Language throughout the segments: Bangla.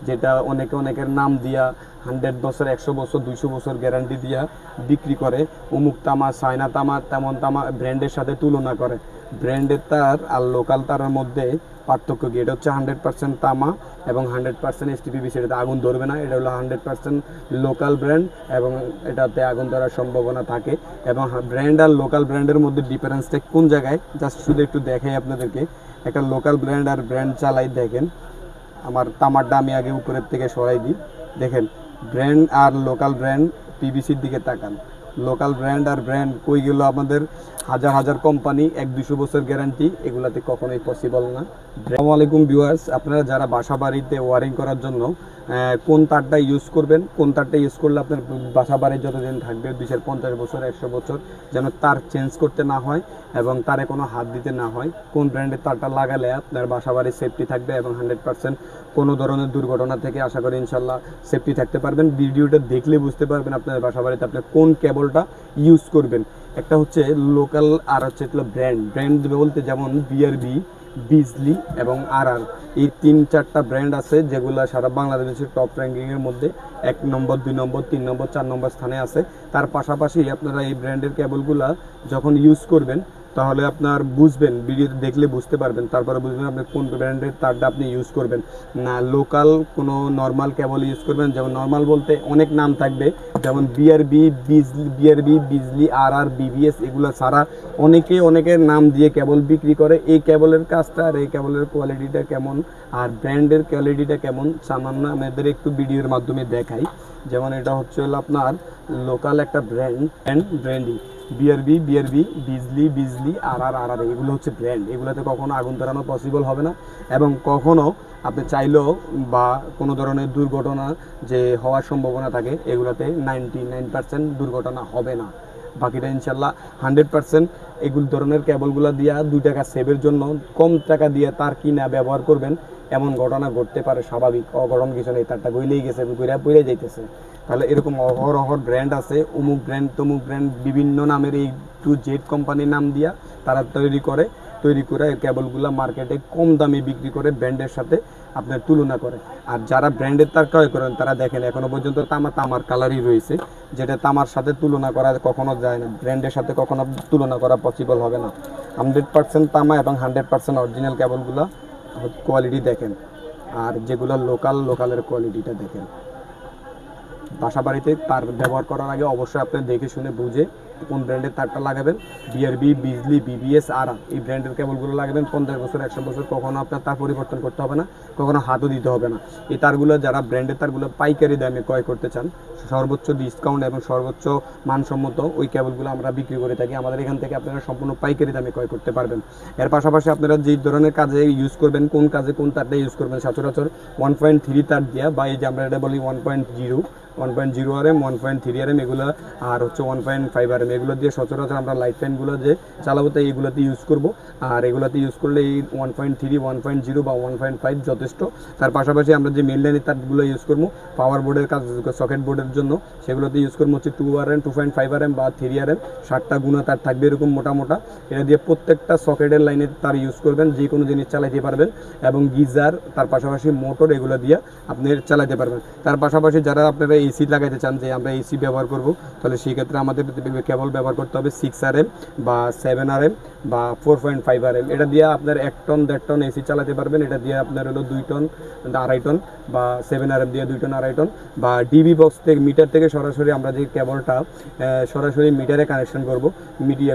যেটা অনেকের নাম দিয়া 100 বছর 100 বছর 200 বছর গ্যারান্টি দিয়া বিক্রি করে। অমুক তামা, চায়না তামা, তেমন তামা ব্র্যান্ডের সাথে তুলনা করে। ব্র্যান্ডের তার আর লোকাল তারের মধ্যে পার্থক্য কি? এটা হচ্ছে 100% তামা এবং 100% এসটিপিবিসি। এটাতে আগুন ধরবে না। এটা হলো 100% লোকাল ব্র্যান্ড এবং এটাতে আগুন ধরার সম্ভাবনা থাকে। এবং ব্র্যান্ড আর লোকাল ব্র্যান্ডের মধ্যে ডিফারেন্সটা কোন জায়গায়, জাস্ট শুধু একটু দেখাই আপনাদেরকে। একটা লোকাল ব্র্যান্ড আর ব্র্যান্ড চালাই দেখেন। আমার তামারটা আমি আগে উপরের থেকে সরাই দিই। দেখেন ব্র্যান্ড আর লোকাল ব্র্যান্ড, পিবিসির দিকে তাকান। লোকাল ব্র্যান্ড আর ব্র্যান্ড কই গেল আমাদের? হাজার হাজার কোম্পানি, 100-200 বছর গ্যারান্টি, এগুলাতে কখনোই পসিবল না। আসসালামু আলাইকুম ভিউয়ার্স, আপনারা যারা বাসা বাড়িতে ওয়ারিং করার জন্য কোন তারটা ইউজ করবেন, কোন তারটা ইউজ করলে আপনার বাসা বাড়ি যতদিন থাকবে, 50 বছর 100 বছর, যেন তার চেঞ্জ করতে না হয় এবং তারে কোনো হাত দিতে না হয়, কোন ব্র্যান্ডের তারটা লাগালে আপনার বাসা বাড়ির সেফটি থাকবে এবং 100% কোনো ধরনের দুর্ঘটনা থেকে আশা করি ইনশাল্লাহ সেফটি থাকতে পারবেন। ভিডিওটা দেখলে বুঝতে পারবেন আপনার বাসা বাড়িতে আপনি কোন কেবলটা ইউজ করবেন। একটা হচ্ছে লোকাল আর হচ্ছে ব্র্যান্ড বলতে যেমন বিআরবি, বিজলি এবং আরআর, এই 3-4টা ব্র্যান্ড আছে যেগুলো সারা বাংলাদেশের টপ র্যাঙ্কিংয়ের মধ্যে 1 নম্বর 2 নম্বর 3 নম্বর 4 নম্বর স্থানে আছে। তার পাশাপাশি আপনারা এই ব্র্যান্ডের কেবলগুলো যখন ইউজ করবেন তাহলে আপনার বুঝবেন, ভিডিওতে দেখলে বুঝতে পারবেন, তারপরে বুঝবেন আপনি কোন ব্র্যান্ডের তারটা আপনি ইউজ করবেন। না লোকাল কোনো নর্মাল কেবল ইউজ করবেন, যেমন নর্মাল বলতে অনেক নাম থাকবে, যেমন বিআরবি, বিজলি, আরআর, বিবিএস, এগুলো ছাড়া অনেকের নাম দিয়ে কেবল বিক্রি করে। এই কেবলের কাজটা আর এই কেবলের কোয়ালিটিটা কেমন আর ব্র্যান্ডের কোয়ালিটিটা কেমন সামান্য আমাদের একটু ভিডিওর মাধ্যমে দেখাই। যেমন এটা হচ্ছে হলো আপনার লোকাল একটা ব্র্যান্ডই বিআরবি, বিজলি, আরআর, এগুলো হচ্ছে ব্র্যান্ড। এগুলোতে কখনো আগুন ধরানো পসিবল হবে না এবং কখনো আপনি চাইলেও বা কোনো ধরনের দুর্ঘটনা যে হওয়ার সম্ভাবনা থাকে, এগুলোতে 99% দুর্ঘটনা হবে না। বাকিটা ইনশাল্লাহ 100%। এগুলো ধরনের কেবলগুলো দিয়া 2 টাকা সেভের জন্য কম টাকা দিয়ে তার কিনা ব্যবহার করবেন, এমন ঘটনা ঘটতে পারে। স্বাভাবিক, অঘটন কিছু নেই, তারটা গইলেই গেছে, ঘুরে পড়ে যাইতেছে। তাহলে এরকম অহরহ ব্র্যান্ড আছে, অমুক ব্র্যান্ড তমুক ব্র্যান্ড, বিভিন্ন নামের এই টু জেড কোম্পানির নাম দিয়া তারা তৈরি করে কেবলগুলো মার্কেটে কম দামে বিক্রি করে, ব্র্যান্ডের সাথে আপনার তুলনা করে। আর যারা ব্র্যান্ডের তার ক্রয় করেন তারা দেখেন এখনো পর্যন্ত তামার কালারই রয়েছে, যেটা তামার সাথে তুলনা করা কখনো যায় না, ব্র্যান্ডের সাথে কখনো তুলনা করা পসিবল হবে না। 100% তামা এবং 100% অরিজিনাল কেবলগুলো কোয়ালিটি দেখেন, আর যেগুলো লোকালের কোয়ালিটিটা দেখেন। বাসা বাড়িতে তার ব্যবহার করার আগে অবশ্যই আপনি দেখে শুনে বুঝে কোন ব্র্যান্ডের তারটা লাগাবেন। বিআরবি, বিজলি, বিবিএস, আরআর, এই ব্র্যান্ডের কেবলগুলো লাগাবেন। 50 বছর 100 বছর কখনো আপনার তার পরিবর্তন করতে হবে না, কখনো হাতও দিতে হবে না। এই তারগুলো যারা ব্র্যান্ডের তারগুলো পাইকারি দামে ক্রয় করতে চান, সর্বোচ্চ ডিসকাউন্ট এবং সর্বোচ্চ মানসম্মত ওই কেবলগুলো আমরা বিক্রি করে থাকি। আমাদের এখান থেকে আপনারা সম্পূর্ণ পাইকারি দামে ক্রয় করতে পারবেন। এর পাশাপাশি আপনারা যে ধরনের কাজে ইউজ করবেন, কোন কাজে কোন তারটা ইউজ করবেন, সচরাচর 1.3 তার দিয়া বা এই যে আমরা এটা বলি 1.0 RM, 1.3 RM এগুলো, আর হচ্ছে 1.5 RM, এগুলো দিয়ে সচরাচর আমরা লাইট ফ্যানগুলো যে চালাবো তাই এগুলোতে ইউজ করব। আর এগুলোতে ইউজ করলে এই 1.3, 1.0 বা 1.5 যথেষ্ট। তার পাশাপাশি আমরা যে মেন লাইনের তারগুলো ইউজ করবো পাওয়ার বোর্ডের কাজ, সকেট বোর্ডের জন্য, সেগুলোতে ইউজ করবো হচ্ছে 2 RM, 2.5 RM বা 3 RM, 7টা গুণা তার থাকবে এরকম মোটা। এটা দিয়ে প্রত্যেকটা সকেটের লাইনে তার ইউজ করবেন, যে কোনো জিনিস চালাইতে পারবেন এবং গিজার, তার পাশাপাশি মোটর, এগুলো দিয়ে আপনি চালাতে পারবেন। তার পাশাপাশি যারা আপনারা এসি লাগাইতে চান, যে আমরা এসি ব্যবহার করব, তাহলে সেই ক্ষেত্রে আমাদের কেবল ব্যবহার করতে হবে 6 RM বা 7 RM বা 4.5 RM। এটা দিয়ে আপনার 1 টন 1.5 টন এসি চালাতে পারবেন। এটা দিয়ে আপনার হলো 2 টন 2.5 টন বা 7 RM দিয়ে 2 টন 2.5 টন। বা ডিবি বক্স থেকে, মিটার থেকে সরাসরি আমরা যে কেবলটা সরাসরি মিটারে কানেকশন করব,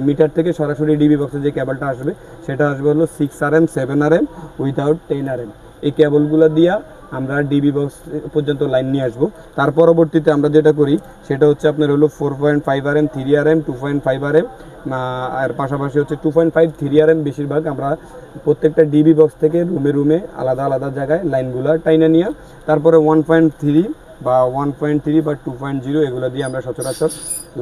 মিটার থেকে সরাসরি ডিবি বক্সে যে কেবলটা আসবে সেটা আসবে হলো 6 RM, 7 RM উইথাউট 10 RM। এই কেবলগুলো দিয়া আমরা ডিবি বক্স পর্যন্ত লাইন নিয়ে আসবো। তার পরবর্তীতে আমরা যেটা করি সেটা হচ্ছে আপনার হলো 4.5 RM, 3 RM, 2.5 RM, আর পাশাপাশি হচ্ছে 2.5, 3 RM। বেশিরভাগ আমরা প্রত্যেকটা ডিবি বক্স থেকে রুমে আলাদা জায়গায় লাইনগুলো টাইনা নিয়ে তারপরে 1.3 বা 1.3 বা 2.0 এগুলো দিয়ে আমরা সচরাচর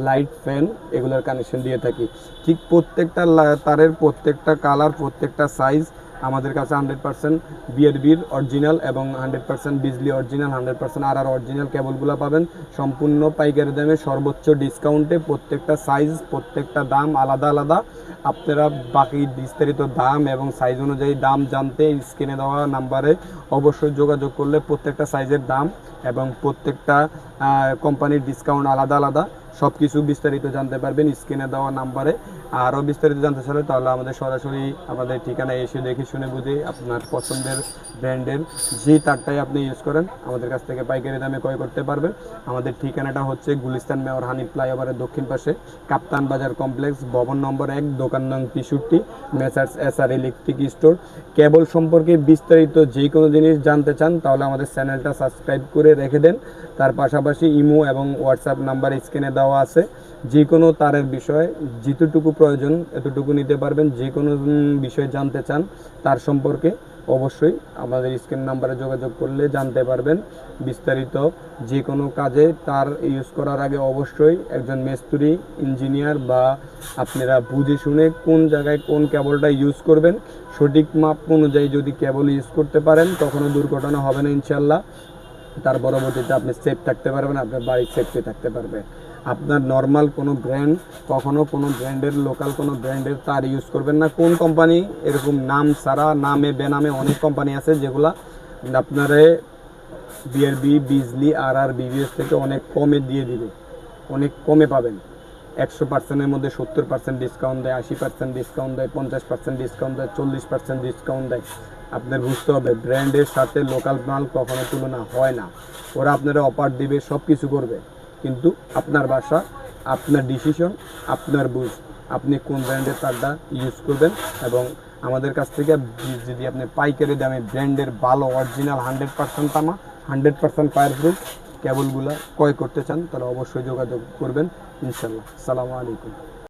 লাইট ফ্যান এগুলোর কানেকশন দিয়ে থাকি। ঠিক প্রত্যেকটা তারের প্রত্যেকটা কালার, প্রত্যেকটা সাইজ আমাদের কাছে 100% বিআরবির অরিজিনাল এবং 100% বিজলি অরিজিনাল 100% আর অরিজিনাল কেবলগুলো পাবেন সম্পূর্ণ পাইকারি দামে সর্বোচ্চ ডিসকাউন্টে। প্রত্যেকটা সাইজ প্রত্যেকটা দাম আলাদা আলাদা। আপনারা বাকি বিস্তারিত দাম এবং সাইজ অনুযায়ী দাম জানতে স্ক্রিনে দেওয়া নাম্বারে অবশ্যই যোগাযোগ করলে প্রত্যেকটা সাইজের দাম এবং প্রত্যেকটা কোম্পানির ডিসকাউন্ট আলাদা আলাদা সব কিছু বিস্তারিত জানতে পারবেন স্ক্রিনে দেওয়া নাম্বারে। আরও বিস্তারিত জানতে চাইলে তাহলে আমাদের সরাসরি আমাদের ঠিকানায় এসে দেখে শুনে বুঝে আপনার পছন্দের ব্র্যান্ডের যে তারটাই আপনি ইউজ করেন আমাদের কাছ থেকে পাইকারি দামে ক্রয় করতে পারবেন। আমাদের ঠিকানাটা হচ্ছে গুলিস্তান মেয়র হানিফ ফ্লাইওভারের দক্ষিণ পাশে কাপ্তান বাজার কমপ্লেক্স, ভবন নম্বর 1, দোকান নং 63, মেসার্স SR ইলেকট্রিক স্টোর। কেবল সম্পর্কে বিস্তারিত যে কোনো জিনিস জানতে চান তাহলে আমাদের চ্যানেলটা সাবস্ক্রাইব করে রেখে দেন। তার পাশাপাশি ইমো এবং হোয়াটসঅ্যাপ নাম্বার স্ক্রিনে দেওয়া আছে। যে কোনো তারের বিষয়ে যেতটুকু প্রয়োজন এতটুকু নিতে পারবেন। যে কোনো বিষয় জানতে চান তার সম্পর্কে অবশ্যই আমাদের স্ক্রিন নাম্বারে যোগাযোগ করলে জানতে পারবেন বিস্তারিত। যে কোনো কাজে তার ইউজ করার আগে অবশ্যই একজন মিস্ত্রি ইঞ্জিনিয়ার বা আপনারা বুঝে শুনে কোন জায়গায় কোন কেবলটা ইউজ করবেন সঠিক মাপ অনুযায়ী যদি কেবল ইউজ করতে পারেন কখনো দুর্ঘটনা হবে না ইনশাল্লাহ। তার পরবর্তীতে আপনি সেফ থাকতে পারবেন, আপনার বাড়ির সেফটি থাকতে পারবে। আপনার নর্মাল কোনো ব্র্যান্ড কখনো কোনো ব্র্যান্ডের লোকাল কোনো ব্র্যান্ডের তার ইউজ করবেন না। কোন কোম্পানি এরকম নাম ছাড়া নামে বেনামে অনেক কোম্পানি আছে যেগুলা আপনারে বিআরবি বিজলি আর বিবিএস থেকে অনেক কমে দিয়ে দিবে, অনেক কমে পাবেন। 100%-এর মধ্যে 70% ডিসকাউন্ট দেয়, 80% ডিসকাউন্ট দেয়, 50% ডিসকাউন্ট দেয়, 40% ডিসকাউন্ট দেয়। আপনার বুঝতে হবে ব্র্যান্ডের সাথে লোকাল মাল কখনো তুলনা হয় না। ওরা আপনারা অফার দিবে সব কিছু করবে কিন্তু আপনার বাসা আপনার ডিসিশন আপনার বুঝ আপনি কোন ব্র্যান্ডের তারটা ইউজ করবেন। এবং আমাদের কাছ থেকে যদি আপনি পাইকারি দামে ব্র্যান্ডের ভালো অরিজিনাল 100% তামা 100% ফায়ারপ্রুফ কেবলগুলো ক্রয় করতে চান তাহলে অবশ্যই যোগাযোগ করবেন ইনশাল্লাহ। আসসালামু আলাইকুম।